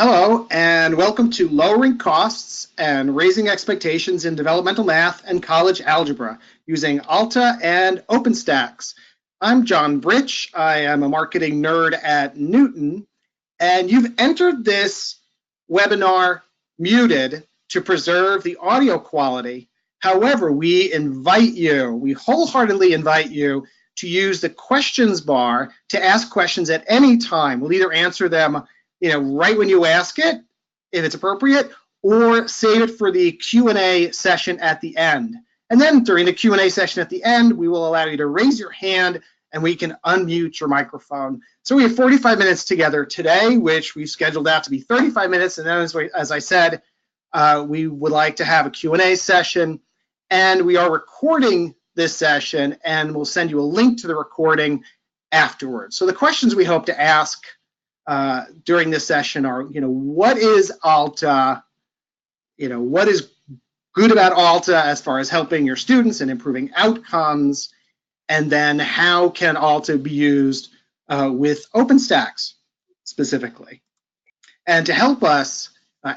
Hello, and welcome to Lowering Costs and Raising Expectations in Developmental Math and College Algebra using Alta and OpenStax. I'm John Britch. I am a marketing nerd at Knewton, and you've entered this webinar muted to preserve the audio quality. However, we wholeheartedly invite you to use the questions bar to ask questions at any time. We'll either answer them right when you ask it, if it's appropriate, or save it for the Q&A session at the end. And then during the Q&A session at the end, we will allow you to raise your hand and we can unmute your microphone. So we have 45 minutes together today, which we've scheduled out to be 35 minutes. And then, as I said, we would like to have a Q&A session. And we are recording this session, and we'll send you a link to the recording afterwards. So the questions we hope to ask during this session are, what is Alta? What is good about Alta as far as helping your students and improving outcomes? And then how can Alta be used with OpenStax specifically? And to help us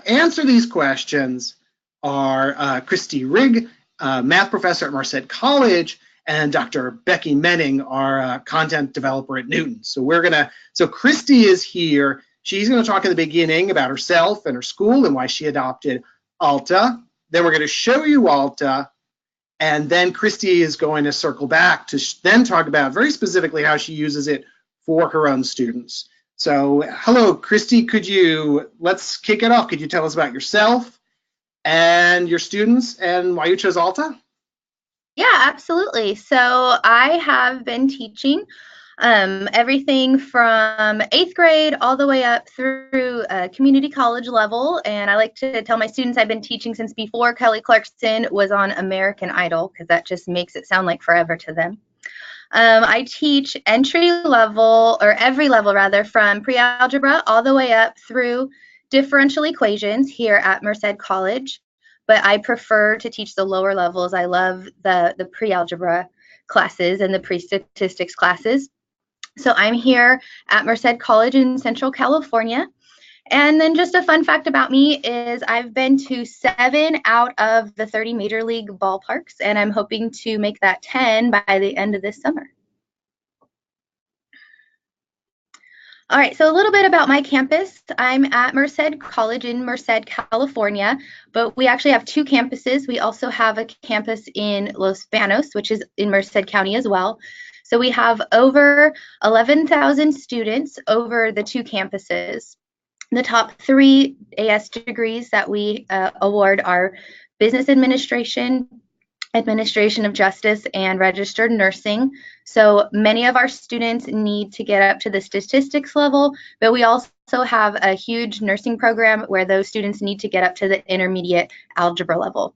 answer these questions are Kristi Rieg, math professor at Merced College, and Dr. Becky Moening, our content developer at Knewton. So Kristi is here. She's going to talk in the beginning about herself and her school and why she adopted Alta. Then we're going to show you Alta, and then Kristi is going to circle back to then talk about very specifically how she uses it for her own students. So hello, Kristi, let's kick it off. Could you tell us about yourself and your students and why you chose Alta? Yeah, absolutely. So I have been teaching everything from 8th grade all the way up through community college level. And I like to tell my students I've been teaching since before Kelly Clarkson was on American Idol, because that just makes it sound like forever to them. I teach entry level, or every level rather, from pre-algebra all the way up through differential equations here at Merced College. But I prefer to teach the lower levels. I love the pre-algebra classes and the pre-statistics classes. So I'm here at Merced College in Central California. And then just a fun fact about me is I've been to 7 out of the 30 major league ballparks, and I'm hoping to make that 10 by the end of this summer. All right, so a little bit about my campus. I'm at Merced College in Merced, California, but we actually have 2 campuses. We also have a campus in Los Banos, which is in Merced County as well. So we have over 11,000 students over the 2 campuses. The top 3 AS degrees that we award are Business Administration, Administration of Justice, and Registered Nursing. So many of our students need to get up to the statistics level, but we also have a huge nursing program where those students need to get up to the intermediate algebra level.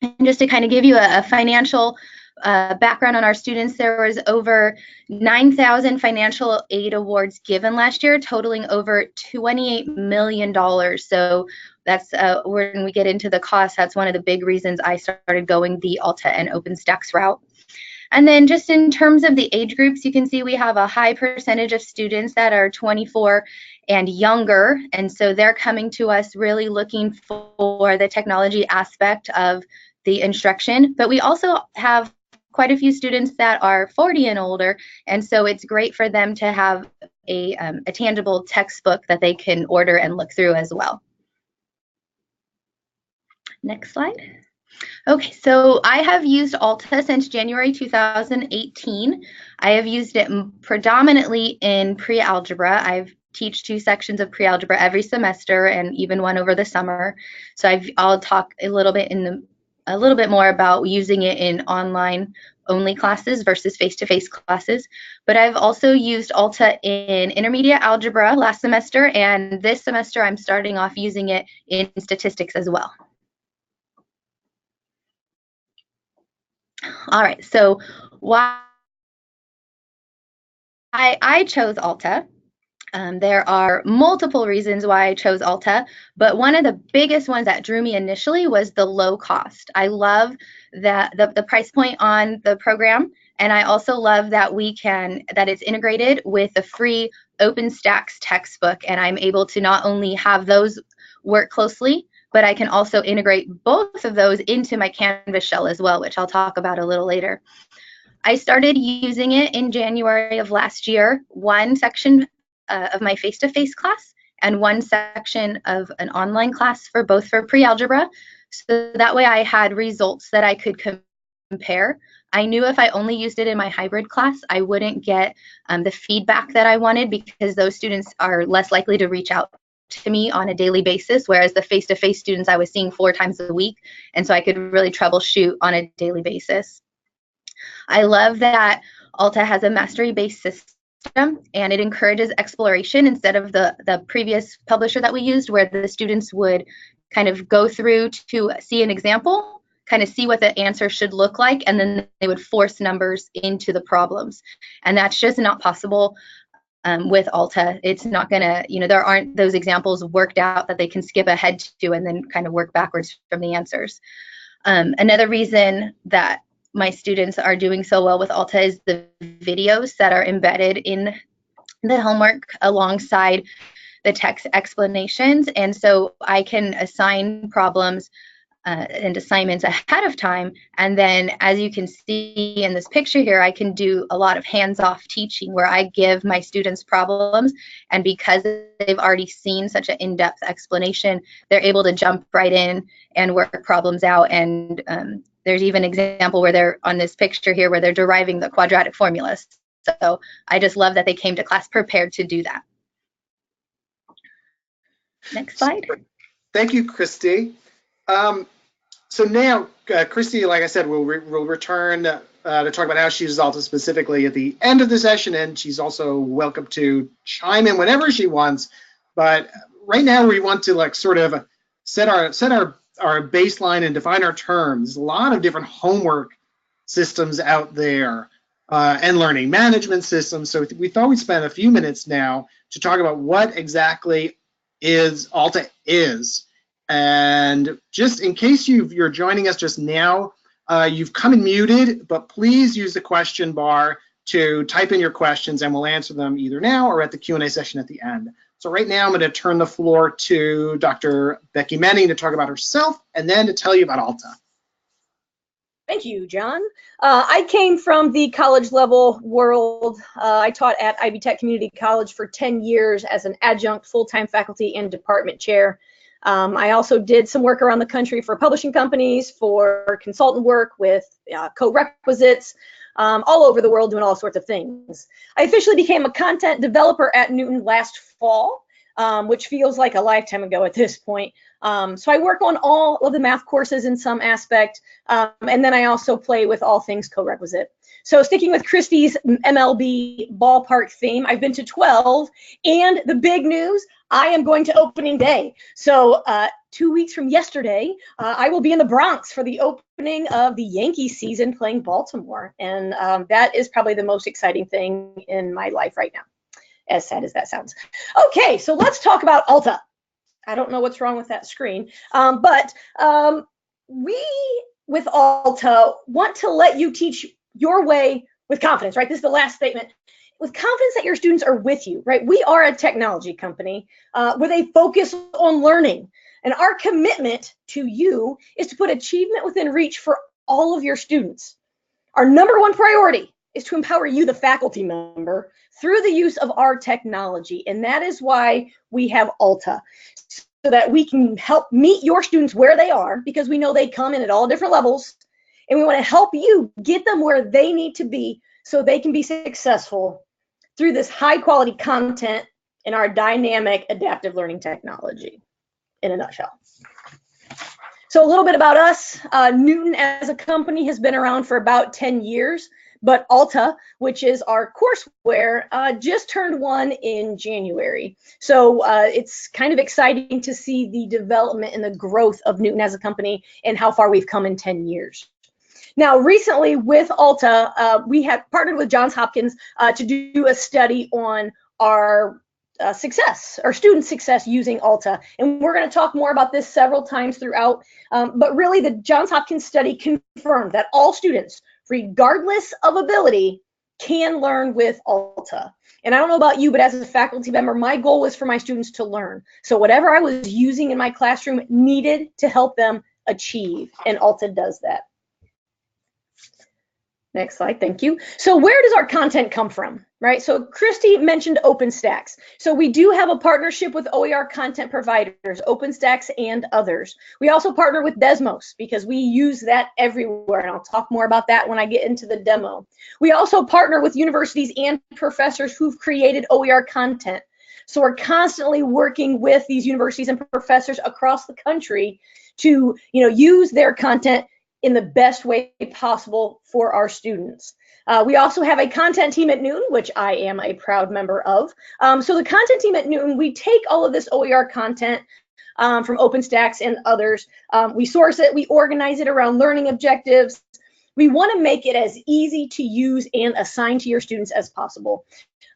And just to kind of give you a financial background on our students, there was over 9,000 financial aid awards given last year, totaling over $28 million. So that's when we get into the cost, that's one of the big reasons I started going the Alta and OpenStax route. And then just in terms of the age groups, you can see we have a high percentage of students that are 24 and younger. And so they're coming to us really looking for the technology aspect of the instruction. But we also have quite a few students that are 40 and older. And so it's great for them to have a tangible textbook that they can order and look through as well. Next slide. Okay, so I have used Alta since January 2018. I have used it predominantly in pre-algebra. I've teach 2 sections of pre-algebra every semester and even one over the summer. So I'll talk a little bit more about using it in online only classes versus face-to-face classes. But I've also used Alta in intermediate algebra last semester, and this semester I'm starting off using it in statistics as well. All right, so why I chose Alta. There are multiple reasons why I chose Alta, but one of the biggest ones that drew me initially was the low cost. I love the price point on the program, and I also love that it's integrated with a free OpenStax textbook, and I'm able to not only have those work closely, but I can also integrate both of those into my Canvas shell as well, which I'll talk about a little later. I started using it in January of last year, one section of my face-to-face class and one section of an online class for both for pre-algebra. So that way I had results that I could compare. I knew if I only used it in my hybrid class, I wouldn't get the feedback that I wanted, because those students are less likely to reach out to me on a daily basis, whereas the face-to-face students I was seeing 4 times a week, and so I could really troubleshoot on a daily basis. I love that Alta has a mastery-based system, and it encourages exploration instead of the previous publisher that we used, where the students would kind of go through to see an example, kind of see what the answer should look like, and then they would force numbers into the problems. And that's just not possible with Alta. It's not gonna, there aren't those examples worked out that they can skip ahead to and then kind of work backwards from the answers. Another reason that my students are doing so well with Alta is the videos that are embedded in the homework alongside the text explanations. And so I can assign problems and assignments ahead of time. And then, as you can see in this picture here, I can do a lot of hands-off teaching where I give my students problems. And because they've already seen such an in-depth explanation, they're able to jump right in and work problems out. And there's even an example where they're on this picture here where they're deriving the quadratic formulas. So I just love that they came to class prepared to do that. Next slide. Thank you, Kristi. So now, Kristi, like I said, will return to talk about how she uses Alta specifically at the end of the session, and she's also welcome to chime in whenever she wants. But right now, we want to sort of set our baseline and define our terms. There's a lot of different homework systems out there and learning management systems. So we thought we'd spend a few minutes now to talk about what exactly Alta is. And just in case you're joining us just now, you've come in muted, but please use the question bar to type in your questions, and we'll answer them either now or at the Q&A session at the end. So right now I'm going to turn the floor to Dr. Becky Moening to talk about herself and then to tell you about Alta. Thank you, John. I came from the college level world. I taught at Ivy Tech Community College for 10 years as an adjunct full-time faculty and department chair. I also did some work around the country for publishing companies, for consultant work with co-requisites, all over the world doing all sorts of things. I officially became a content developer at Knewton last fall, which feels like a lifetime ago at this point. So I work on all of the math courses in some aspect, and then I also play with all things co-requisite. So sticking with Kristi's MLB ballpark theme, I've been to 12, and the big news, I am going to opening day. So 2 weeks from yesterday, I will be in the Bronx for the opening of the Yankee season playing Baltimore. And that is probably the most exciting thing in my life right now, as sad as that sounds. Okay, so let's talk about Alta. I don't know what's wrong with that screen, but we, with Alta, want to let you teach your way with confidence, right? This is the last statement. With confidence that your students are with you, right? We are a technology company with a focus on learning. And our commitment to you is to put achievement within reach for all of your students. Our #1 priority is to empower you, the faculty member, through the use of our technology. And that is why we have Alta, so that we can help meet your students where they are, because we know they come in at all different levels. And we want to help you get them where they need to be so they can be successful through this high quality content in our dynamic adaptive learning technology, in a nutshell. So a little bit about us. Knewton as a company has been around for about 10 years, but Alta, which is our courseware, just turned 1 in January. So it's kind of exciting to see the development and the growth of Knewton as a company and how far we've come in 10 years. Now, recently with Alta, we have partnered with Johns Hopkins to do a study on our success, our student success using Alta. And we're going to talk more about this several times throughout. But really, the Johns Hopkins study confirmed that all students, regardless of ability, can learn with Alta. And I don't know about you, but as a faculty member, my goal was for my students to learn. So whatever I was using in my classroom needed to help them achieve, and Alta does that. Next slide, thank you. So where does our content come from, right? So Kristi mentioned OpenStax. So we do have a partnership with OER content providers, OpenStax and others. We also partner with Desmos because we use that everywhere, and I'll talk more about that when I get into the demo. We also partner with universities and professors who've created OER content. So we're constantly working with these universities and professors across the country to, use their content in the best way possible for our students. We also have a content team at Knewton, which I am a proud member of. So the content team at Knewton, we take all of this OER content from OpenStax and others. We source it, we organize it around learning objectives. We want to make it as easy to use and assign to your students as possible.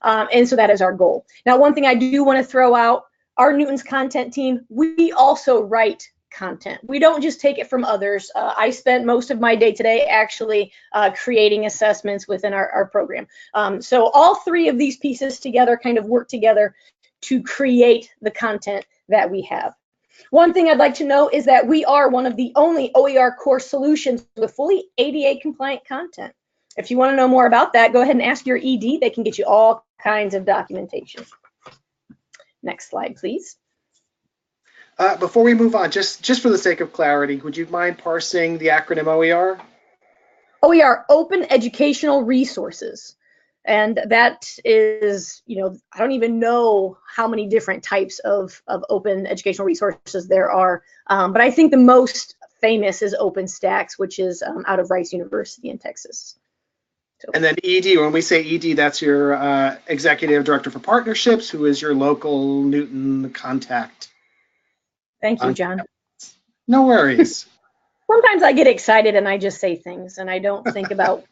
And so that is our goal. Now, one thing I do want to throw out, our Knewton's content team, we also write content. We don't just take it from others. I spent most of my day today actually creating assessments within our program. So all three of these pieces together kind of work together to create the content that we have. One thing I'd like to know is that we are one of the only OER course solutions with fully ADA compliant content. If you want to know more about that, go ahead and ask your ED. They can get you all kinds of documentation. Next slide, please. Before we move on, just for the sake of clarity, would you mind parsing the acronym OER? OER, Open Educational Resources. And that is, I don't even know how many different types of open educational resources there are. But I think the most famous is OpenStax, which is out of Rice University in Texas. So. And then ED, when we say ED, that's your Executive Director for Partnerships, who is your local Knewton contact. Thank you, John. No worries. Sometimes I get excited and I just say things and I don't think about,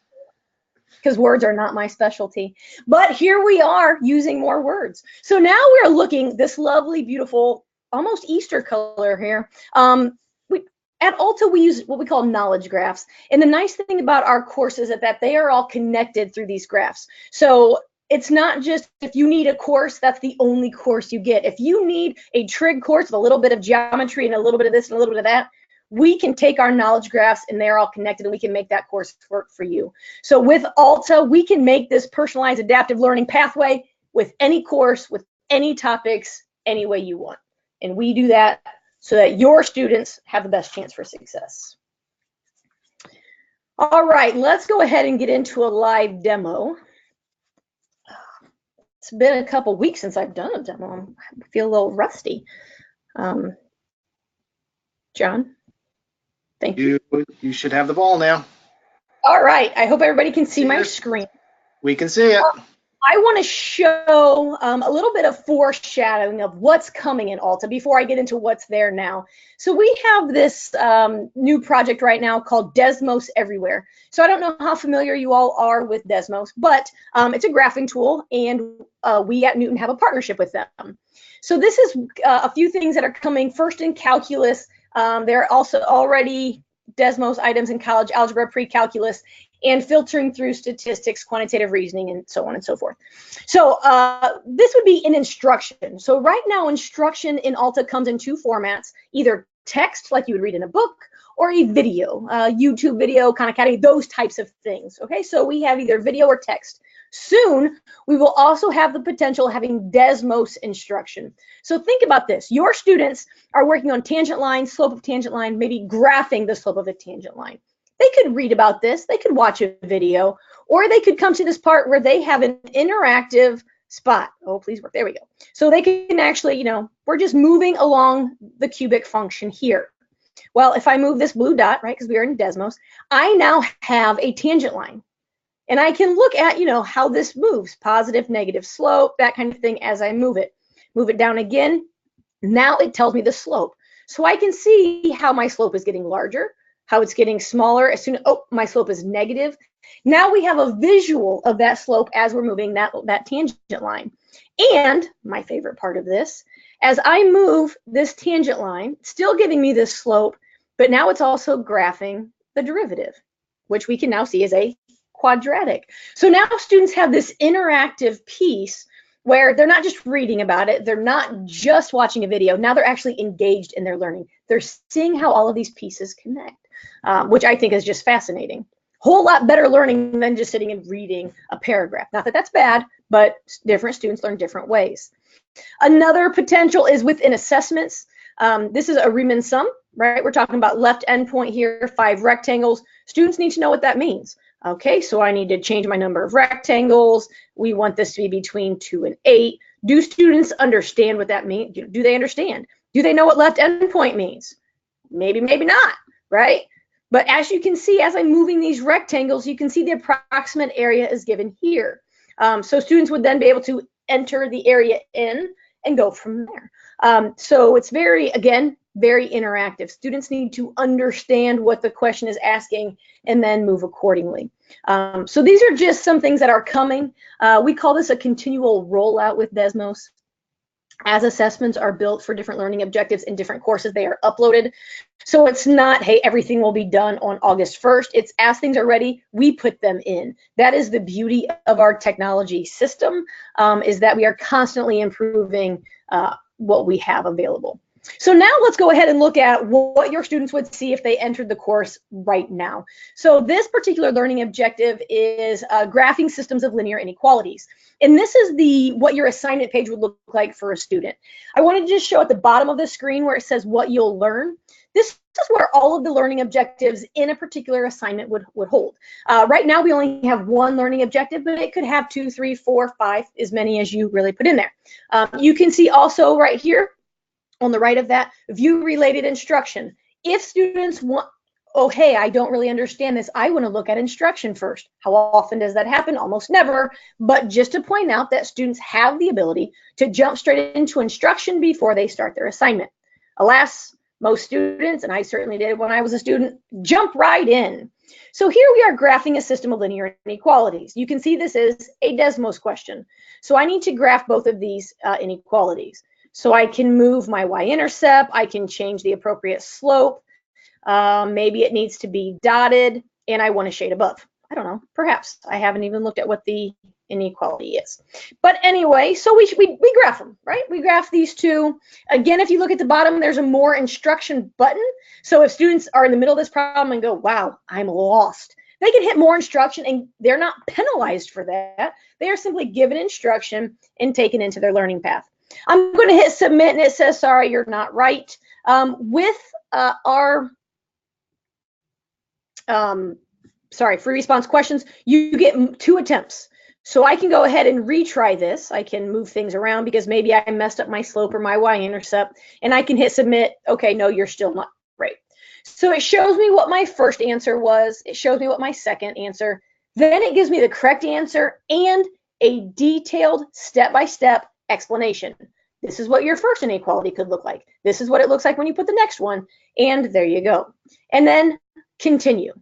because words are not my specialty. But here we are using more words. So now we're looking this lovely, beautiful, almost Easter color here. At Alta, we use what we call knowledge graphs. And the nice thing about our courses is that they are all connected through these graphs. So it's not just if you need a course, that's the only course you get. If you need a trig course with a little bit of geometry and a little bit of this and a little bit of that, we can take our knowledge graphs and they're all connected and we can make that course work for you. So with Alta, we can make this personalized adaptive learning pathway with any course, with any topics, any way you want. And we do that so that your students have the best chance for success. All right, let's go ahead and get into a live demo. It's been a couple weeks since I've done a demo. I feel a little rusty. John, thank you. You should have the ball now. All right, I hope everybody can see my screen. We can see it. I want to show a little bit of foreshadowing of what's coming in Alta before I get into what's there now. So we have this new project right now called Desmos Everywhere. So I don't know how familiar you all are with Desmos, but it's a graphing tool, and we at Knewton have a partnership with them. So this is a few things that are coming first in calculus. There are also already Desmos items in college algebra, pre-calculus, and filtering through statistics, quantitative reasoning, and so on and so forth. So this would be an instruction. So right now, instruction in Alta comes in two formats, either text, like you would read in a book, or a video, YouTube video, Khan Academy, those types of things. Okay, so we have either video or text. Soon, we will also have the potential of having Desmos instruction. So think about this. Your students are working on tangent line, slope of tangent line, maybe graphing the slope of a tangent line. They could read about this, they could watch a video, or they could come to this part where they have an interactive spot. Oh, please work, there we go. So they can actually, we're just moving along the cubic function here. Well, if I move this blue dot, right, because we are in Desmos, I now have a tangent line. And I can look at, how this moves, positive, negative slope, that kind of thing as I move it. Move it down again, now it tells me the slope. So I can see how my slope is getting larger, how it's getting smaller as soon as, my slope is negative. Now we have a visual of that slope as we're moving that tangent line. And my favorite part of this, as I move this tangent line, still giving me this slope, but now it's also graphing the derivative, which we can now see as a quadratic. So now students have this interactive piece where they're not just reading about it, they're not just watching a video, now they're actually engaged in their learning. They're seeing how all of these pieces connect, which I think is just fascinating. Whole lot better learning than just sitting and reading a paragraph. Not that that's bad, but different students learn different ways. Another potential is within assessments. This is a Riemann sum, right? We're talking about left endpoint here, 5 rectangles. Students need to know what that means. Okay, so I need to change my number of rectangles. We want this to be between 2 and 8. Do students understand what that means? Do they understand? Do they know what left endpoint means? Maybe, maybe not, right? But as you can see, as I'm moving these rectangles, you can see the approximate area is given here. So students would then be able to enter the area in and go from there. So it's very, again, very interactive. Students need to understand what the question is asking and then move accordingly. So these are just some things that are coming. We call this a continual rollout with Desmos. As assessments are built for different learning objectives in different courses, they are uploaded. So it's not, hey, everything will be done on August 1st. It's as things are ready, we put them in. That is the beauty of our technology system, is that we are constantly improving what we have available. So now let's go ahead and look at what your students would see if they entered the course right now. So this particular learning objective is graphing systems of linear inequalities. And this is what your assignment page would look like for a student. I wanted to just show at the bottom of the screen where it says what you'll learn. This is where all of the learning objectives in a particular assignment would hold. Right now, we only have 1 learning objective, but it could have 2, 3, 4, 5, as many as you really put in there. You can see also right here on the right of that, view related instruction. If students want, oh, hey, I don't really understand this, I want to look at instruction first. How often does that happen? Almost never. But just to point out that students have the ability to jump straight into instruction before they start their assignment. Alas, most students, and I certainly did when I was a student, jump right in. So here we are graphing a system of linear inequalities. You can see this is a Desmos question. So I need to graph both of these inequalities. So I can move my y-intercept, I can change the appropriate slope, maybe it needs to be dotted, and I want to shade above. I don't know, perhaps. I haven't even looked at what the inequality is. But anyway, so we graph them, right? We graph these two. Again, if you look at the bottom, there's a more instruction button. So if students are in the middle of this problem and go, wow, I'm lost, they can hit more instruction and they're not penalized for that. They are simply given instruction and taken into their learning path. I'm going to hit submit and it says, sorry, you're not right. With our free response questions, you get 2 attempts. So I can go ahead and retry this. I can move things around because maybe I messed up my slope or my y-intercept, and I can hit submit. Okay, no, you're still not right. So it shows me what my first answer was. It shows me what my second answer. Then it gives me the correct answer and a detailed step-by-step explanation. This is what your first inequality could look like. This is what it looks like when you put the next one, and there you go. And then continue.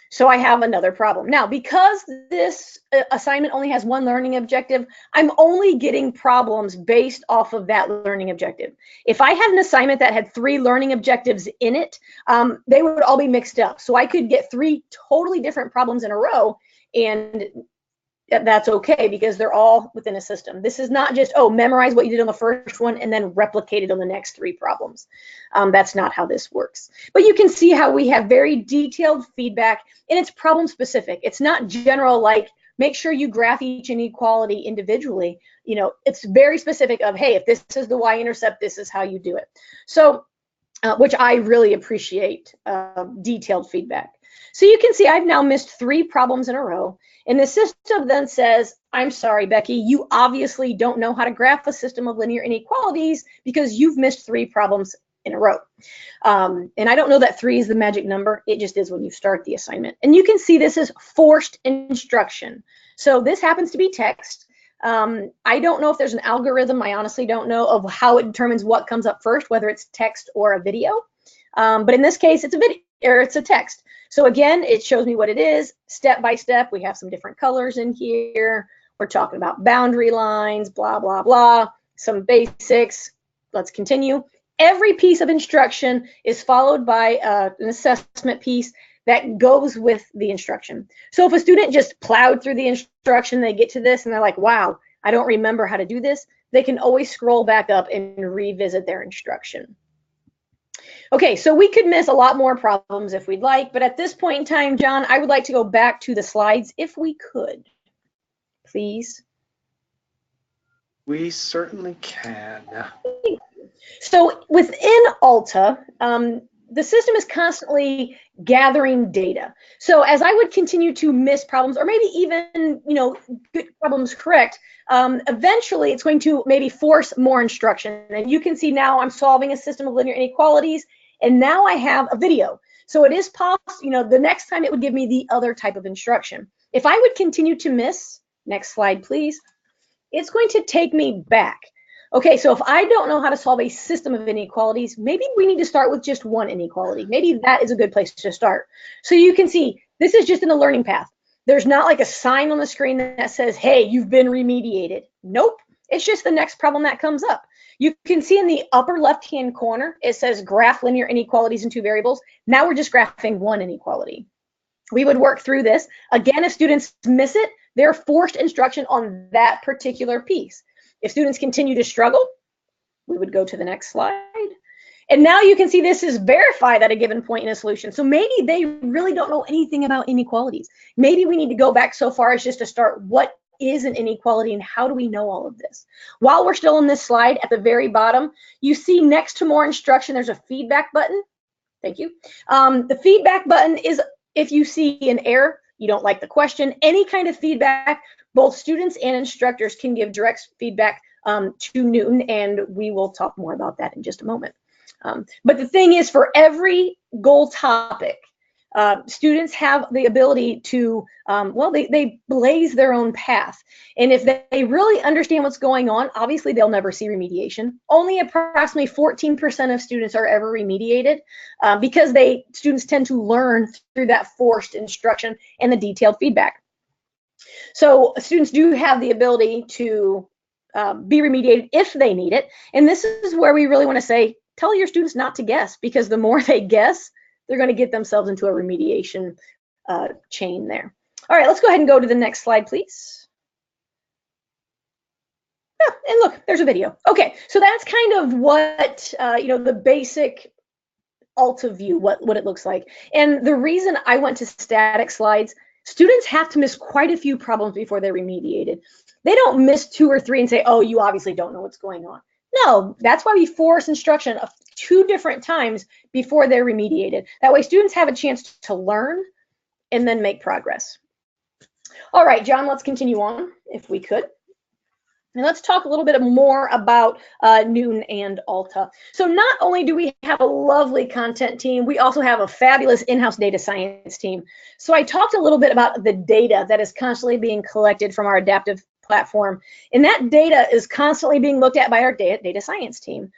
So I have another problem. Now, because this assignment only has 1 learning objective, I'm only getting problems based off of that learning objective. If I had an assignment that had 3 learning objectives in it, they would all be mixed up. So I could get 3 totally different problems in a row, and that's okay because they're all within a system. This is not just, oh, memorize what you did on the first one and then replicate it on the next 3 problems. That's not how this works. But you can see how we have very detailed feedback, and it's problem specific. It's not general, like make sure you graph each inequality individually. You know, it's very specific of, hey, if this is the y-intercept, this is how you do it. So, which I really appreciate, detailed feedback. So you can see I've now missed 3 problems in a row. And the system then says, I'm sorry, Becky, you obviously don't know how to graph a system of linear inequalities because you've missed 3 problems in a row. And I don't know that 3 is the magic number. It just is when you start the assignment. And you can see this is forced instruction. So this happens to be text. I don't know if there's an algorithm. I honestly don't know of how it determines what comes up first, whether it's text or a video. But in this case, it's a video or it's a text. So again, it shows me what it is, step by step. We have some different colors in here. We're talking about boundary lines, blah, blah, blah, some basics. Let's continue. Every piece of instruction is followed by an assessment piece. that goes with the instruction. So if a student just plowed through the instruction, they get to this and they're like, wow, I don't remember how to do this, they can always scroll back up and revisit their instruction. Okay, so we could miss a lot more problems if we'd like, but at this point in time, John, I would like to go back to the slides if we could, please. We certainly can. So within Alta, the system is constantly gathering data. So as I would continue to miss problems, or maybe even, get problems correct, eventually it's going to maybe force more instruction. And you can see now I'm solving a system of linear inequalities, and now I have a video. So it is possible, the next time it would give me the other type of instruction. If I would continue to miss, next slide, please, it's going to take me back. Okay, so if I don't know how to solve a system of inequalities, maybe we need to start with just one inequality. Maybe that is a good place to start. So you can see this is just in the learning path. There's not like a sign on the screen that says, hey, you've been remediated. Nope, it's just the next problem that comes up. You can see in the upper left-hand corner, it says graph linear inequalities in two variables. Now we're just graphing one inequality. We would work through this. Again, if students miss it, they're forced instruction on that particular piece. If students continue to struggle, we would go to the next slide. And now you can see this is verified at a given point in a solution. So maybe they really don't know anything about inequalities. Maybe we need to go back so far as just to start what is an inequality and how do we know all of this? While we're still on this slide, at the very bottom, you see next to more instruction, there's a feedback button. Thank you. The feedback button is if you see an error, you don't like the question, any kind of feedback, both students and instructors can give direct feedback to Knewton, and we will talk more about that in just a moment. But the thing is, for every goal topic, students have the ability to, they blaze their own path. And if they really understand what's going on, obviously they'll never see remediation. Only approximately 14% of students are ever remediated because students tend to learn through that forced instruction and the detailed feedback. So students do have the ability to be remediated if they need it. And this is where we really want to say, tell your students not to guess, because the more they guess, they're going to get themselves into a remediation chain there. All right, let's go ahead and go to the next slide, please. Yeah, and look, there's a video. Okay, so that's kind of what, the basic Alta view, what it looks like. And the reason I went to static slides, students have to miss quite a few problems before they're remediated. They don't miss 2 or 3 and say, oh, you obviously don't know what's going on. No, that's why we force instruction of 2 different times before they're remediated. That way students have a chance to learn and then make progress. All right, John, let's continue on if we could. And let's talk a little bit more about Knewton and Alta. So not only do we have a lovely content team, we also have a fabulous in-house data science team. So I talked a little bit about the data that is constantly being collected from our adaptive platform. And that data is constantly being looked at by our data science team.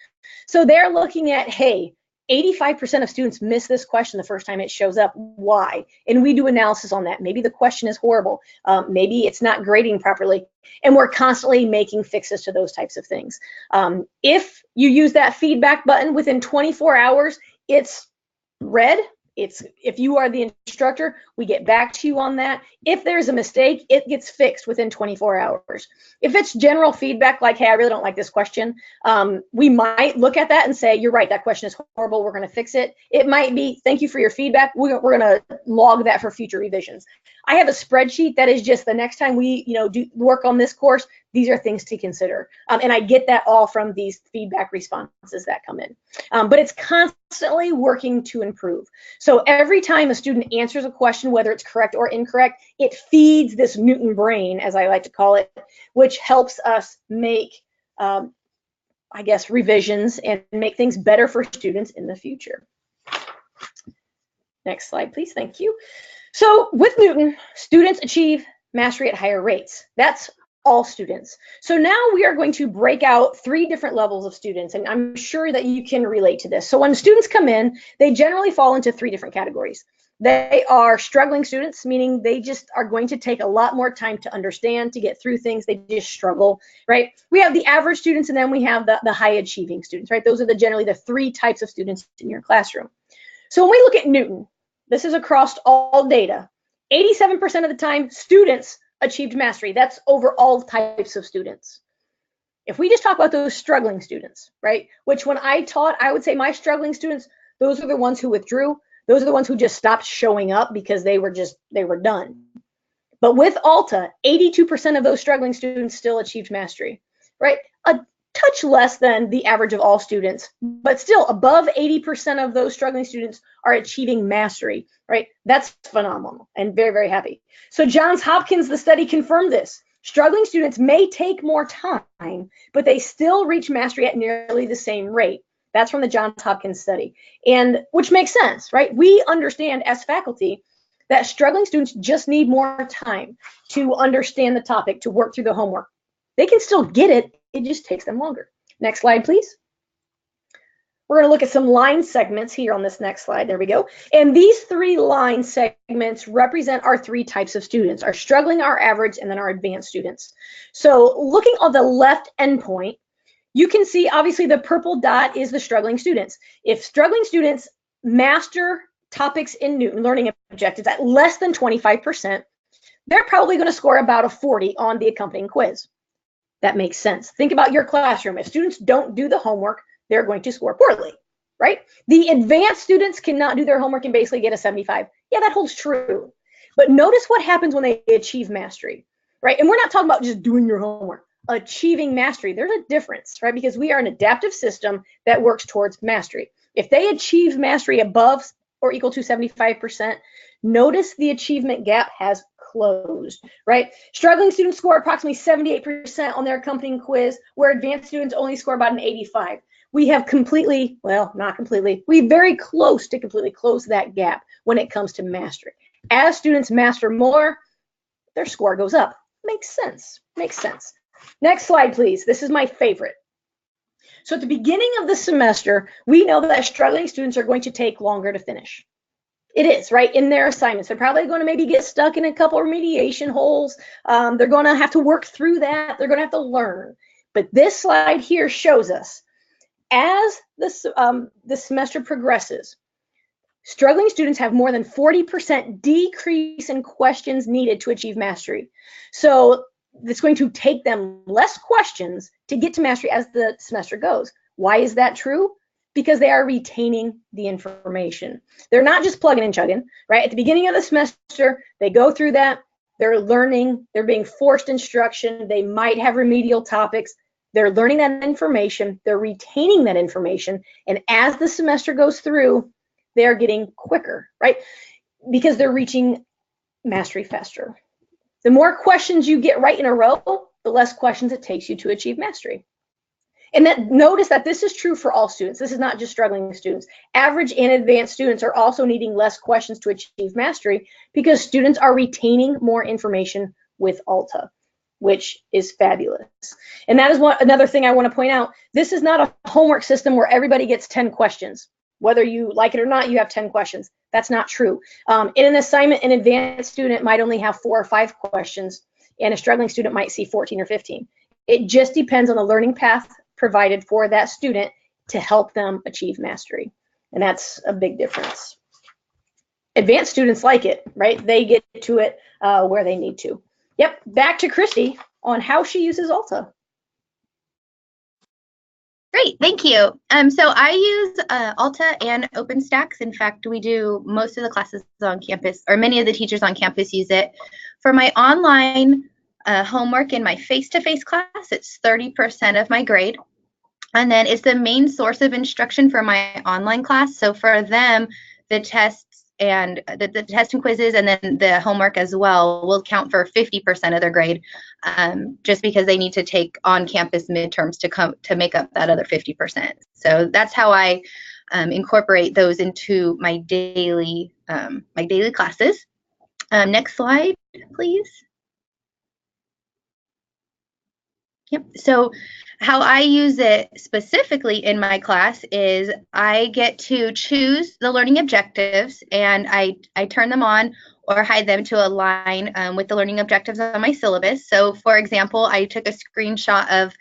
So they're looking at, hey, 85% of students miss this question the first time it shows up. Why? And we do analysis on that. Maybe the question is horrible. Maybe it's not grading properly. And we're constantly making fixes to those types of things. If you use that feedback button within 24 hours, it's red. If you are the instructor, we get back to you on that. If there's a mistake, it gets fixed within 24 hours. If it's general feedback like, hey, I really don't like this question, we might look at that and say, you're right, that question is horrible, we're going to fix it. It might be, thank you for your feedback, we're going to log that for future revisions. I have a spreadsheet that is just the next time we do work on this course, these are things to consider. And I get that all from these feedback responses that come in. But it's constantly working to improve. So every time a student answers a question, whether it's correct or incorrect, it feeds this Knewton brain, as I like to call it, which helps us make, revisions and make things better for students in the future. Next slide, please. Thank you. So with Knewton, students achieve mastery at higher rates. That's all students. So now we are going to break out 3 different levels of students, and I'm sure that you can relate to this. So when students come in, they generally fall into 3 different categories. They are struggling students, meaning they just are going to take a lot more time to understand, to get through things. They just struggle, right? We have the average students, and then we have the high achieving students, right? Those are generally the 3 types of students in your classroom. So when we look at Knewton, This is across all data. 87% of the time, students achieved mastery. That's over all types of students. If we just talk about those struggling students, right, which when I taught, I would say my struggling students, those are the ones who withdrew. Those are the ones who just stopped showing up because they were done. But with Alta, 82% of those struggling students still achieved mastery, right? A touch less than the average of all students, but still above 80% of those struggling students are achieving mastery, right? That's phenomenal and very, very happy. So Johns Hopkins, the study confirmed this. Struggling students may take more time, but they still reach mastery at nearly the same rate. That's from the Johns Hopkins study, and which makes sense, right? We understand as faculty that struggling students just need more time to understand the topic, to work through the homework. They can still get it, it just takes them longer. Next slide, please. We're going to look at some line segments here on this next slide. There we go. And these 3 line segments represent our 3 types of students, our struggling, our average, and then our advanced students. So looking on the left endpoint, you can see obviously the purple dot is the struggling students. If struggling students master topics in Newton learning objectives at less than 25%, they're probably going to score about a 40 on the accompanying quiz. That makes sense. Think about your classroom. If students don't do the homework, they're going to score poorly, right? The advanced students cannot do their homework and basically get a 75. Yeah, that holds true. But notice what happens when they achieve mastery, right? And we're not talking about just doing your homework. Achieving mastery, there's a difference, right? Because we are an adaptive system that works towards mastery. If they achieve mastery above or equal to 75%, notice the achievement gap has closed, right? Struggling students score approximately 78% on their accompanying quiz, where advanced students only score about an 85. We have completely, well, not completely, we very close to completely close that gap when it comes to mastery. As students master more, their score goes up. Makes sense, makes sense. Next slide, please. This is my favorite. So at the beginning of the semester, we know that struggling students are going to take longer to finish. It is, right, in their assignments. They're probably going to maybe get stuck in a couple of remediation holes. They're going to have to work through that. They're going to have to learn. But this slide here shows us, as the semester progresses, struggling students have more than 40% decrease in questions needed to achieve mastery. So it's going to take them less questions to get to mastery as the semester goes. Why is that true? Because they are retaining the information. They're not just plugging and chugging, right? At the beginning of the semester, they go through that, they're learning, they're being forced instruction, they might have remedial topics, they're learning that information, they're retaining that information, and as the semester goes through, they're getting quicker, right? Because they're reaching mastery faster. The more questions you get right in a row, the less questions it takes you to achieve mastery. And that, notice that this is true for all students. This is not just struggling students. Average and advanced students are also needing less questions to achieve mastery because students are retaining more information with Alta, which is fabulous. And that is another thing I want to point out. This is not a homework system where everybody gets 10 questions. Whether you like it or not, you have 10 questions. That's not true. In an assignment, an advanced student might only have 4 or 5 questions, and a struggling student might see 14 or 15. It just depends on the learning path provided for that student to help them achieve mastery. And that's a big difference. Advanced students like it, right? They get to it where they need to. Yep, back to Kristi on how she uses Alta. Great, thank you. So I use Alta and OpenStax. In fact, we do most of the classes on campus, or many of the teachers on campus use it. For my online homework in my face-to-face class, it's 30% of my grade. And then it's the main source of instruction for my online class. So for them, the tests and the tests and quizzes and then the homework as well will count for 50% of their grade, just because they need to take on-campus midterms to make up that other 50%. So that's how I incorporate those into my daily classes. Next slide, please. Yep. So how I use it specifically in my class is I get to choose the learning objectives and I turn them on or hide them to align with the learning objectives on my syllabus. So for example, I took a screenshot of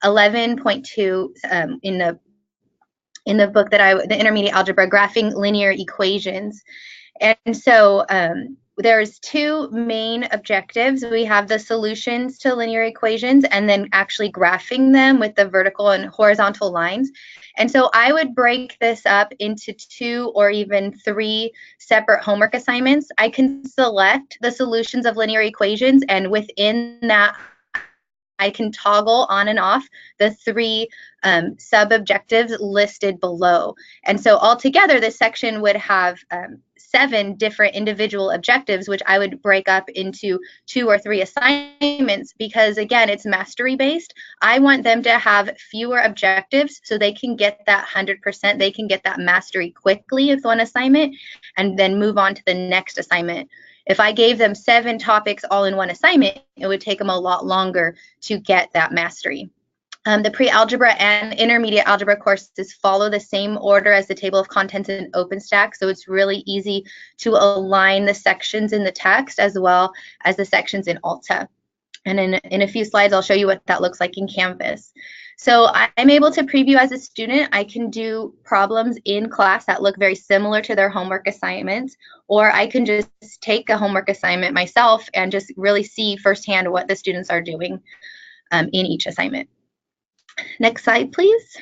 11.2 in the book that the intermediate algebra, graphing linear equations. And so there's two main objectives. We have the solutions to linear equations and then actually graphing them with the vertical and horizontal lines. And so I would break this up into 2 or even 3 separate homework assignments. I can select the solutions of linear equations, and within that, I can toggle on and off the 3 sub-objectives listed below. And so altogether, this section would have 7 different individual objectives, which I would break up into 2 or 3 assignments because, again, it's mastery based. I want them to have fewer objectives so they can get that 100%. They can get that mastery quickly with one assignment and then move on to the next assignment. If I gave them 7 topics all in one assignment, it would take them a lot longer to get that mastery. The pre-algebra and intermediate algebra courses follow the same order as the table of contents in OpenStax, so it's really easy to align the sections in the text as well as the sections in Alta. And in a few slides, I'll show you what that looks like in Canvas. So I'm able to preview as a student. I can do problems in class that look very similar to their homework assignments, or I can just take a homework assignment myself and just really see firsthand what the students are doing in each assignment. Next slide, please.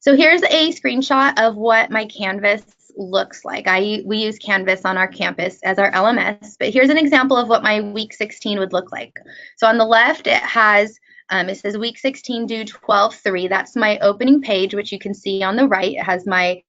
So here's a screenshot of what my Canvas looks like. We use Canvas on our campus as our LMS, but here's an example of what my week 16 would look like. So on the left, it says week 16 due 12/3. That's my opening page, which you can see on the right. It has my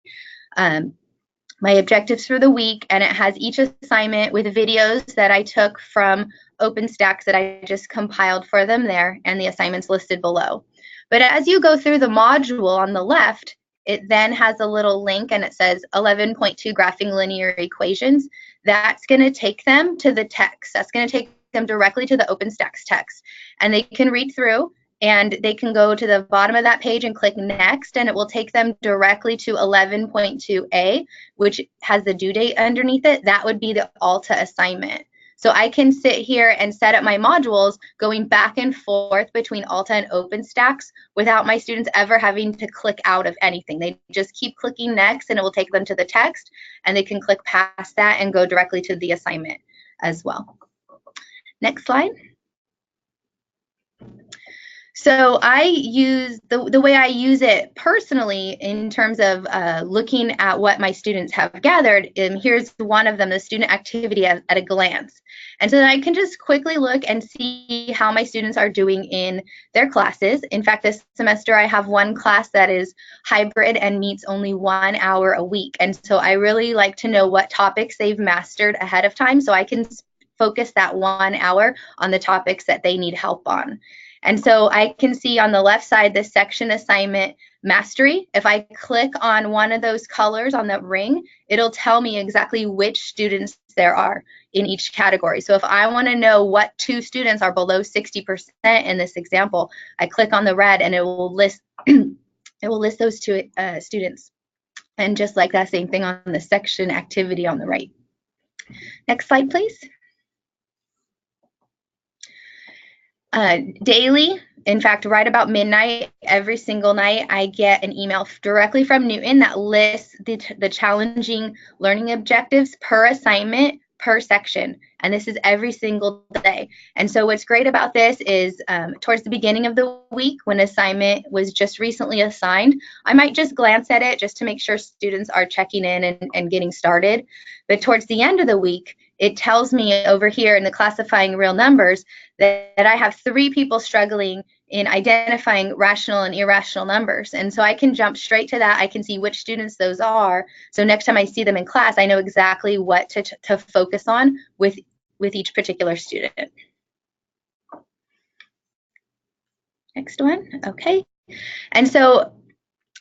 objectives for the week, and it has each assignment with videos that I took from OpenStax that I just compiled for them there, and the assignments listed below. But as you go through the module on the left, it then has a little link and it says 11.2 graphing linear equations. That's going to take them to the text. That's going to take them directly to the OpenStax text. And they can read through and they can go to the bottom of that page and click next, and it will take them directly to 11.2a, which has the due date underneath it. That would be the Alta assignment. So I can sit here and set up my modules going back and forth between Alta and OpenStax without my students ever having to click out of anything. They just keep clicking next and it will take them to the text, and they can click past that and go directly to the assignment as well. Next slide. So I use the way I use it personally in terms of looking at what my students have gathered. And here's one of them, the student activity at a glance. And so then I can just quickly look and see how my students are doing in their classes. In fact, this semester I have one class that is hybrid and meets only 1 hour a week. And so I really like to know what topics they've mastered ahead of time so I can focus that 1 hour on the topics that they need help on. And so I can see on the left side the section assignment mastery. If I click on one of those colors on the ring, it'll tell me exactly which students there are in each category. So if I want to know what 2 students are below 60% in this example, I click on the red and it will list those 2 students. And just like that, same thing on the section activity on the right. Next slide, please. Daily, in fact, right about midnight, every single night, I get an email directly from Knewton that lists the challenging learning objectives per assignment, per section. And this is every single day. And so what's great about this is towards the beginning of the week, when assignment was just recently assigned, I might just glance at it just to make sure students are checking in and getting started. But towards the end of the week, it tells me over here in the classifying real numbers that I have 3 people struggling in identifying rational and irrational numbers. And so I can jump straight to that. I can see which students those are. So next time I see them in class, I know exactly what to focus on with each particular student. Next one, okay. And so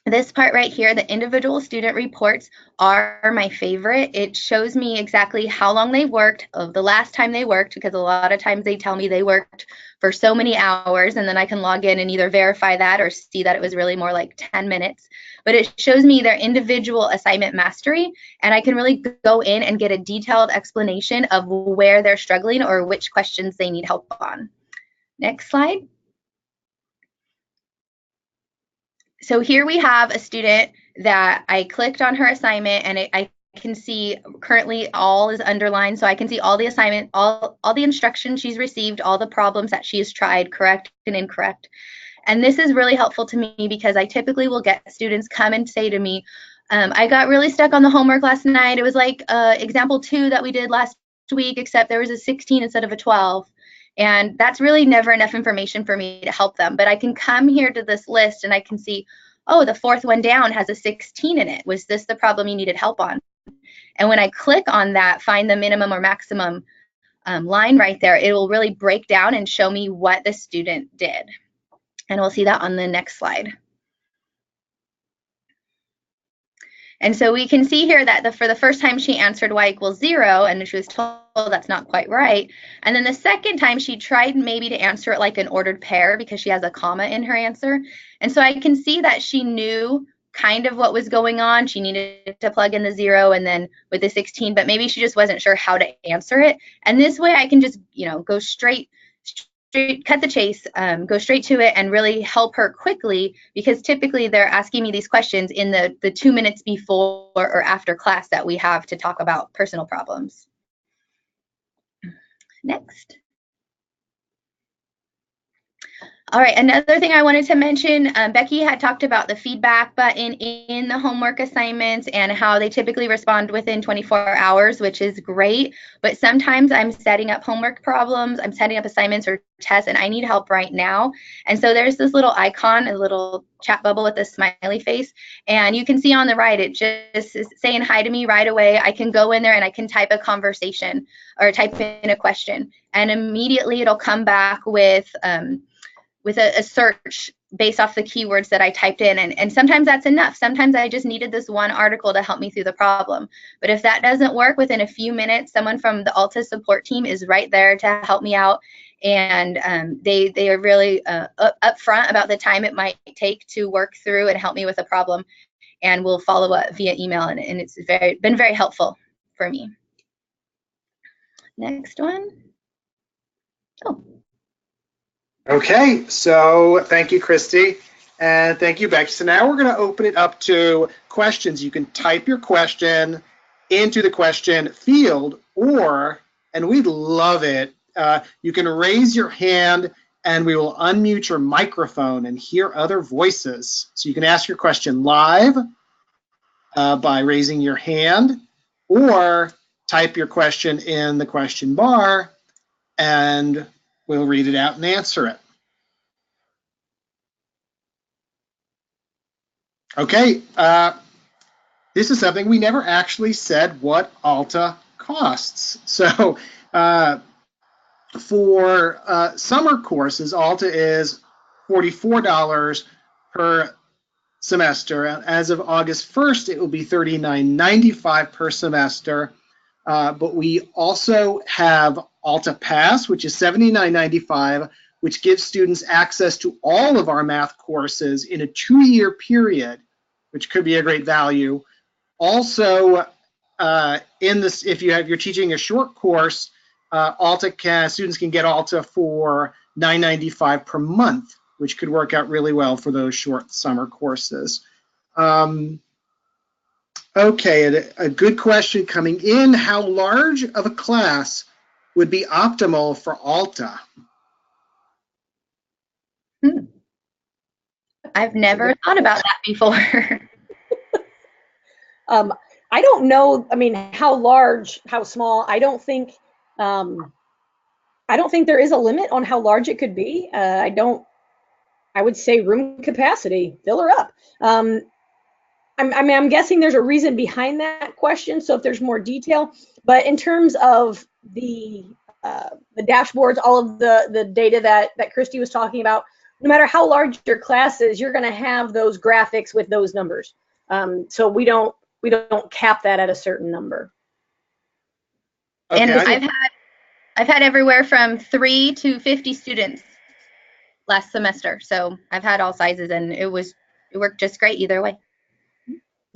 this part right here, the individual student reports, are my favorite. It shows me exactly how long they worked, of the last time they worked, because a lot of times they tell me they worked for so many hours, and then I can log in and either verify that or see that it was really more like 10 minutes. But it shows me their individual assignment mastery, and I can really go in and get a detailed explanation of where they're struggling or which questions they need help on. Next slide. So here we have a student that I clicked on her assignment, and I can see currently all is underlined, so I can see all the assignment, all the instructions she's received, all the problems that she has tried, correct and incorrect. And this is really helpful to me because I typically will get students come and say to me, I got really stuck on the homework last night. It was like example 2 that we did last week, except there was a 16 instead of a 12. And that's really never enough information for me to help them. But I can come here to this list and I can see, oh, the 4th one down has a 16 in it. Was this the problem you needed help on? And when I click on that, find the minimum or maximum line right there, it will really break down and show me what the student did. And we'll see that on the next slide. And so we can see here that for the first time she answered y equals 0, and she was told that's not quite right. And then the second time she tried maybe to answer it like an ordered pair because she has a comma in her answer. And so I can see that she knew kind of what was going on. She needed to plug in the 0 and then with the 16, but maybe she just wasn't sure how to answer it. And this way I can just, go straight, cut the chase, go straight to it and really help her quickly, because typically they're asking me these questions in the 2 minutes before or after class that we have to talk about personal problems. Next. All right, another thing I wanted to mention, Becky had talked about the feedback button in the homework assignments and how they typically respond within 24 hours, which is great. But sometimes I'm setting up homework problems, I'm setting up assignments or tests, and I need help right now. And so there's this little icon, a little chat bubble with a smiley face. And you can see on the right, it just is saying hi to me right away. I can go in there and I can type a conversation or type in a question. And immediately it'll come back with a search based off the keywords that I typed in. And sometimes that's enough. Sometimes I just needed this one article to help me through the problem. But if that doesn't work, within a few minutes, someone from the Alta support team is right there to help me out. And they are really upfront about the time it might take to work through and help me with a problem. And we'll follow up via email. And it's been very helpful for me. Next one. Oh. Okay, so thank you, Kristi, and thank you, Becky. So now we're going to open it up to questions. You can type your question into the question field, or, and we'd love it, you can raise your hand and we will unmute your microphone and hear other voices. So you can ask your question live by raising your hand, or type your question in the question bar and we'll read it out and answer it. Okay, this is something we never actually said what Alta costs. So for summer courses, Alta is $44 per semester. As of August 1st, it will be $39.95 per semester. But we also have Alta Pass, which is $79.95, which gives students access to all of our math courses in a 2-year period, which could be a great value. Also, if you're teaching a short course, students can get Alta for $9.95 per month, which could work out really well for those short summer courses. Okay, a good question coming in. How large of a class would be optimal for Alta? I've never thought about that before. I don't know. I mean, how large, how small? I don't think there is a limit on how large it could be. I would say room capacity. Fill her up. I'm guessing there's a reason behind that question. So if there's more detail, but in terms of the dashboards, all of the data that Kristi was talking about, no matter how large your class is, you're going to have those graphics with those numbers. So we don't cap that at a certain number. Okay, and I've had everywhere from 3 to 50 students last semester. So I've had all sizes, and it worked just great either way.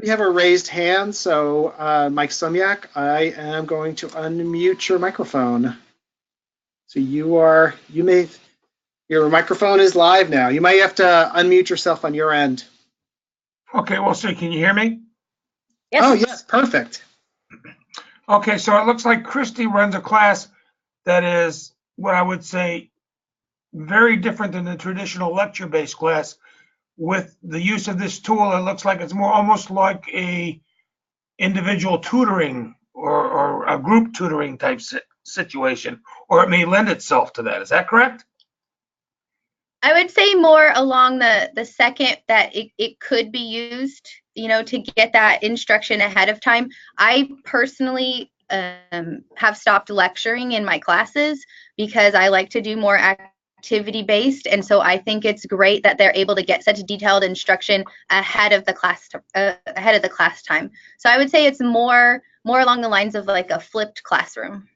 We have a raised hand, so Mike Sumyak, I am going to unmute your microphone. So your microphone is live now. You might have to unmute yourself on your end. Okay, we'll see. Can you hear me? Yes. Oh, yes, perfect. Okay, so it looks like Kristi runs a class that is what I would say very different than the traditional lecture-based class. With the use of this tool, it looks like it's more almost like a individual tutoring or a group tutoring type situation, or it may lend itself to that. Is that correct? I would say more along the second that it could be used, to get that instruction ahead of time. I personally have stopped lecturing in my classes because I like to do more activity based, and so I think it's great that they're able to get such detailed instruction ahead of the class time. So I would say it's more along the lines of like a flipped classroom.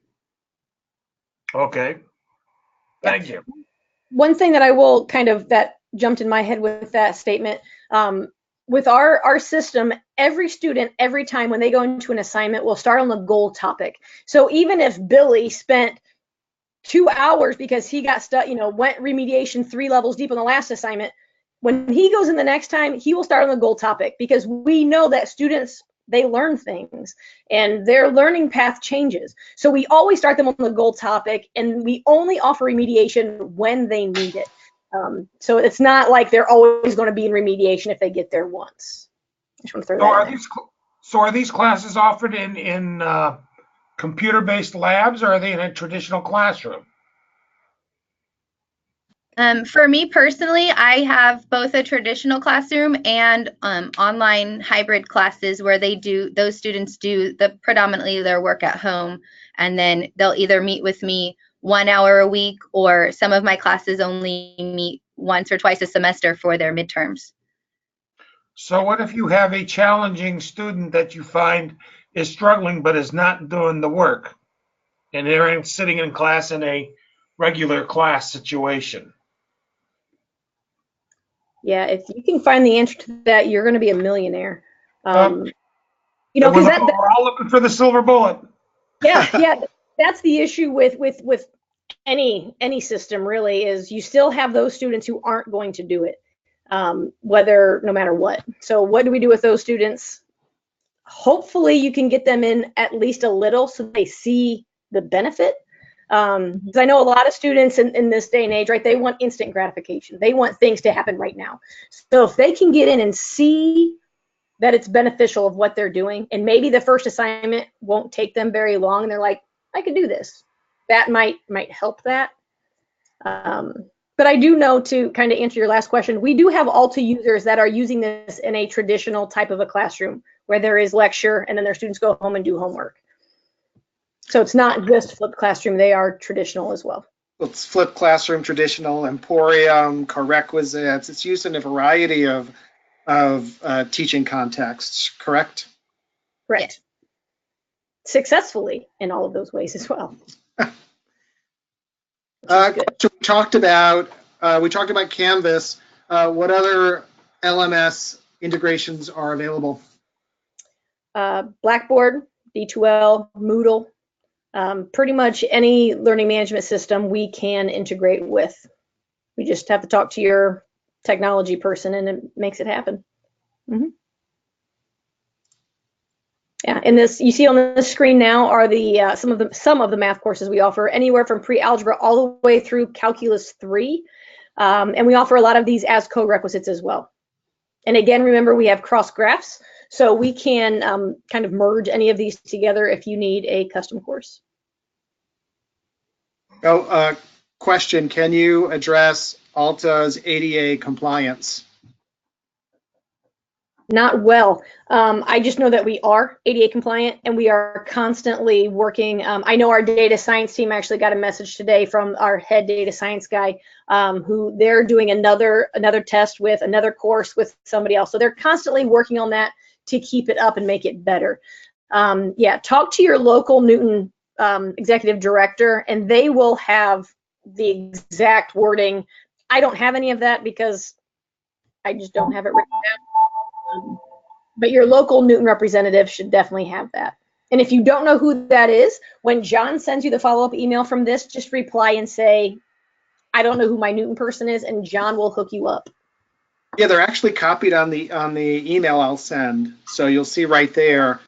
Okay. Thank you. One thing that I will that jumped in my head with that statement, with our system, every student, every time when they go into an assignment, will start on the goal topic. So even if Billy spent 2 hours because he got stuck, went remediation 3 levels deep on the last assignment, when he goes in the next time, he will start on the goal topic, because we know that students, they learn things and their learning path changes. So we always start them on the goal topic, and we only offer remediation when they need it. So it's not like they're always going to be in remediation if they get there once. I just want to throw that in there. So are these classes offered in computer-based labs, or are they in a traditional classroom? For me personally, I have both a traditional classroom and online hybrid classes where those students do predominantly their work at home, and then they'll either meet with me 1 hour a week, or some of my classes only meet once or twice a semester for their midterms. So what if you have a challenging student that you find is struggling but is not doing the work, and they're sitting in class in a regular class situation? Yeah, if you can find the answer to that, you're going to be a millionaire. We're Because all looking for the silver bullet. yeah, that's the issue with any system, really, is you still have those students who aren't going to do it, no matter what. So what do we do with those students? Hopefully you can get them in at least a little so they see the benefit. Because I know a lot of students in this day and age, right, they want instant gratification. They want things to happen right now. So if they can get in and see that it's beneficial of what they're doing, and maybe the first assignment won't take them very long, and they're like, I can do this. That might help that. But I do know, to kind of answer your last question, we do have Alta users that are using this in a traditional type of a classroom where there is lecture and then their students go home and do homework. So it's not just flipped classroom, they are traditional as well. It's flipped classroom, traditional, emporium, co-requisites. It's used in a variety of teaching contexts, correct? Correct. Successfully in all of those ways as well. So we talked about Canvas. What other LMS integrations are available? Blackboard, D2L, Moodle, pretty much any learning management system we can integrate with. We just have to talk to your technology person, and it makes it happen. Mm-hmm. Yeah, and this you see on the screen now are the some of the math courses we offer, anywhere from pre-algebra all the way through calculus 3, and we offer a lot of these as co-requisites as well. And again, remember, we have cross graphs, so we can kind of merge any of these together if you need a custom course. Oh, question: can you address Alta's ADA compliance? Not well. I just know that we are ADA compliant, and we are constantly working. I know our data science team actually got a message today from our head data science guy, who they're doing another test with another course with somebody else. So they're constantly working on that to keep it up and make it better. Yeah, talk to your local Knewton executive director, and they will have the exact wording. I don't have any of that because I just don't have it written down. But your local Knewton representative should definitely have that. And if you don't know who that is, when John sends you the follow-up email from this, just reply and say, I don't know who my Knewton person is, and John will hook you up. Yeah, they're actually copied on the email I'll send. So you'll see right there.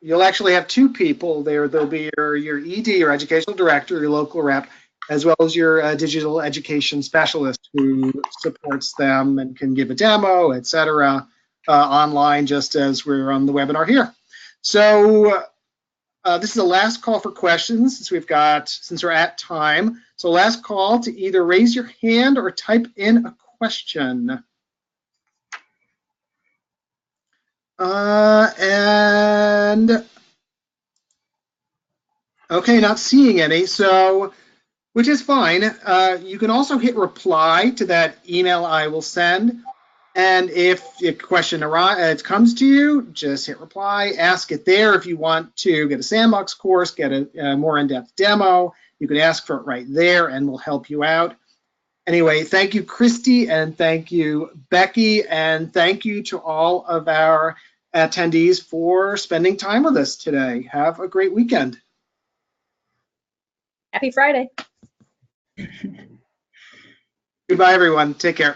You'll actually have two people there. There'll be your ED, your educational director, your local rep, as well as your digital education specialist who supports them and can give a demo, etc., online, just as we're on the webinar here. So this is the last call for questions since we're at time. So last call to either raise your hand or type in a question. And okay, not seeing any, so which is fine. You can also hit reply to that email I will send. And if a question comes to you, just hit reply, ask it there. If you want to get a sandbox course, get a more in-depth demo, you can ask for it right there and we'll help you out. Anyway, thank you, Kristi, and thank you, Becky, and thank you to all of our attendees for spending time with us today. Have a great weekend. Happy Friday. Goodbye, everyone. Take care.